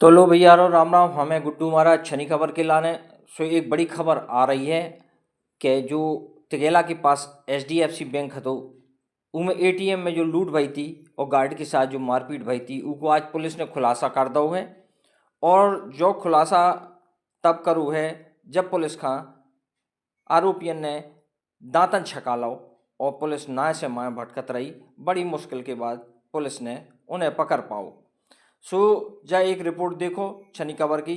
तो लो भैया और राम राम। हमें गुड्डू महाराज छनी खबर के लाने सो एक बड़ी खबर आ रही है कि जो तिगेला के पास HDFC बैंक है तो उनमें ATM में जो लूट भई थी और गार्ड के साथ जो मारपीट भई थी उको आज पुलिस ने खुलासा कर दो है। और जो खुलासा तब करू है जब पुलिस का आरोपियन ने दांतन छका लो और पुलिस ना से माए भटकत रही। बड़ी मुश्किल के बाद पुलिस ने उन्हें पकड़ पाओ। सो जा एक रिपोर्ट देखो छनी खबर की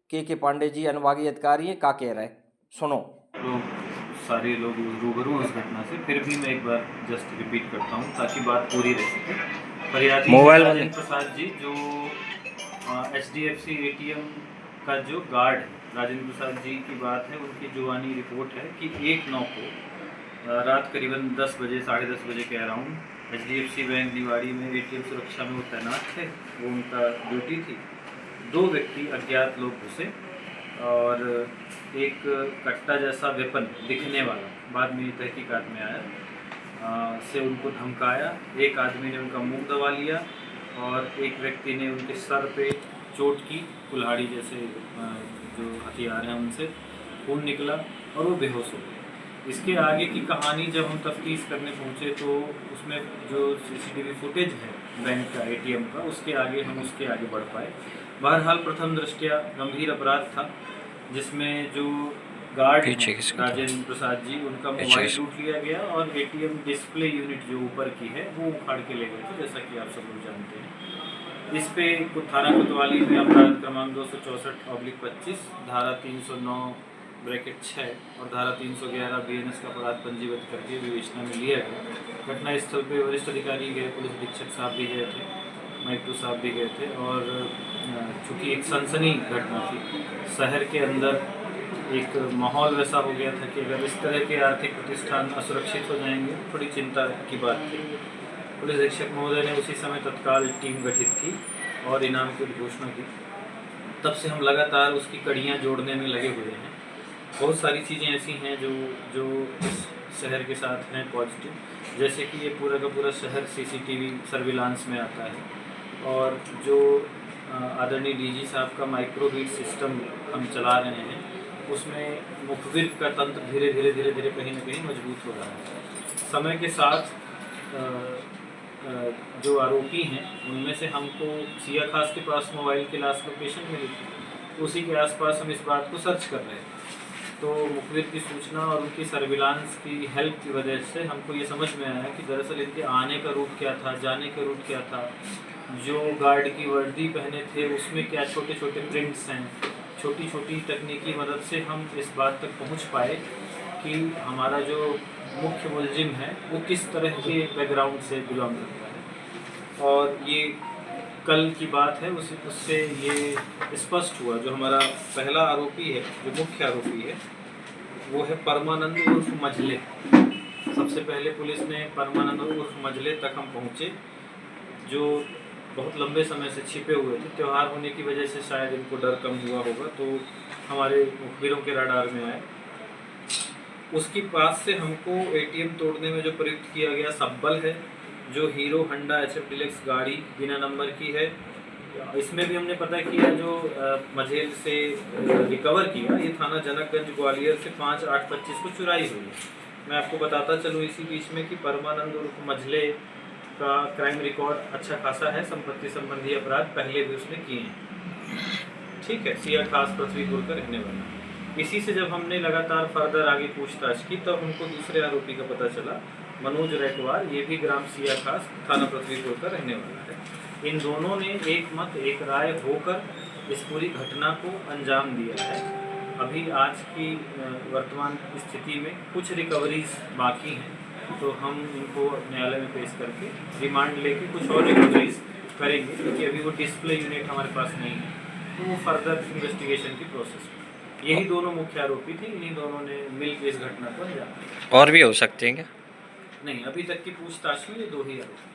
के पांडे जी अनुभागीय अधिकारी हैं का कह रहे सुनो। सारे लोग रूबरू हैं उस घटना से, फिर भी मैं एक बार जस्ट रिपीट करता हूँ ताकि बात पूरी रह सके। फरियादी राजेंद्र प्रसाद जी जो HDFC ATM का जो गार्ड है, राजेंद्र प्रसाद जी की बात है। उनकी जुबानी रिपोर्ट है कि 1/9 को रात करीबन 10 बजे 10:30 बजे कह रहा हूँ HDFC बैंक निवाड़ी में ATM सुरक्षा में वो तैनात थे। वो उनका ड्यूटी थी। 2 व्यक्ति अज्ञात लोग घुसे और एक कट्टा जैसा वेपन दिखने वाला, बाद में तहकीकात में आया, से उनको धमकाया। एक आदमी ने उनका मुंह दबा लिया और एक व्यक्ति ने उनके सर पे चोट की, कुल्हाड़ी जैसे जो हथियार हैं उनसे खून निकला और वो बेहोश हो गए। इसके आगे की कहानी जब हम तफ्तीश करने पहुँचे तो उसमें जो CCTV फुटेज है बैंक का ATM का, उसके आगे बढ़ पाए। बहरहाल प्रथम दृष्टया गंभीर अपराध था जिसमें जो गार्ड हैं राजेंद्र प्रसाद जी, उनका मोबाइल लूट लिया गया और ATM डिस्प्ले यूनिट जो ऊपर की है वो उखाड़ के ले गए थे, जैसा कि आप सब लोग जानते हैं। इस पे थाना कोतवाली में अपराध क्रमांक 264/25 धारा 309(6) और धारा 311 BNS का अपराध पंजीबद्ध करके विवेचना में लिया गया। घटना स्थल पे वरिष्ठ अधिकारी गए, पुलिस अधीक्षक साहब भी गए थे, माइक्रो साहब भी गए थे। और चूँकि एक सनसनी घटना थी, शहर के अंदर एक माहौल वैसा हो गया था कि अगर इस तरह के आर्थिक प्रतिष्ठान असुरक्षित हो जाएंगे थोड़ी चिंता की बात थी। पुलिस अधीक्षक महोदय ने उसी समय तत्काल टीम गठित की और इनाम की घोषणा की। तब से हम लगातार उसकी कड़ियाँ जोड़ने में लगे हुए हैं। बहुत सारी चीज़ें ऐसी हैं जो इस शहर के साथ हैं पॉजिटिव, जैसे कि ये पूरा का पूरा शहर CCTV सर्विलांस में आता है और जो आदरणीय DG साहब का माइक्रो बीट सिस्टम हम चला रहे हैं उसमें मुखबिर का तंत्र धीरे धीरे कहीं ना कहीं मजबूत हो रहा है। समय के साथ जो आरोपी हैं उनमें से हमको सिया खास के पास मोबाइल की लास्ट लोकेशन मिली थी, उसी के आसपास हम इस बात को सर्च कर रहे थे। तो मुखबिर की सूचना और उनकी सर्विलांस की हेल्प की वजह से हमको ये समझ में आया कि दरअसल इनके आने का रूट क्या था, जाने का रूट क्या था, जो गार्ड की वर्दी पहने थे उसमें क्या छोटे छोटे प्रिंट्स हैं। छोटी छोटी तकनीकी मदद से हम इस बात तक पहुंच पाए कि हमारा जो मुख्य मुलजिम है वो किस तरह के बैकग्राउंड से बिलोंग करता है। और ये कल की बात है, उससे ये स्पष्ट हुआ। जो हमारा पहला आरोपी है, जो मुख्य आरोपी है, वो है परमानंद उर्फ मजले। सबसे पहले पुलिस ने परमानंद उर्फ मजले तक हम पहुँचे, जो बहुत लंबे समय से छिपे हुए थे। त्यौहार होने की वजह से शायद इनको डर कम हुआ होगा, तो हमारे मुखबिरों के रडार में आए। उसके पास से हमको ATM तोड़ने में जो प्रयुक्त किया गया सब्बल है, जो हीरो होंडा HF डिलक्स गाड़ी बिना नंबर की है, इसमें भी हमने पता किया जो मझेल से रिकवर किया, ये थाना जनकगंज ग्वालियर से 5/8/25 को चुराई हुई है। मैं आपको बताता चलूँ इसी बीच में कि परमानंद उर्फ मझले का क्राइम रिकॉर्ड अच्छा खासा है, संपत्ति संबंधी अपराध पहले भी उसने किए हैं। ठीक है, सिया खास पृथ्वीपुर का रहने वाला। इसी से जब हमने लगातार फर्दर आगे पूछताछ की तब हमको दूसरे आरोपी का पता चला, मनोज रैकवार, ये भी ग्राम सिया खास थाना पृथ्वीपुर का रहने वाला है। इन दोनों ने एक मत एक राय होकर इस पूरी घटना को अंजाम दिया है। अभी आज की वर्तमान स्थिति में कुछ रिकवरीज बाकी हैं, तो हम इनको न्यायालय में पेश करके रिमांड लेके कुछ और रिकवरीज करेंगे, क्योंकि अभी वो डिस्प्ले यूनिट हमारे पास नहीं है, तो वो फर्दर इन्वेस्टिगेशन की प्रोसेस में। यही दोनों मुख्य आरोपी थे, इन्हीं दोनों ने मिलकर इस घटना को अंजाम दिया। और भी हो सकते हैं क्या? नहीं, अभी तक की पूछताछ में ये 2 ही आरोपी।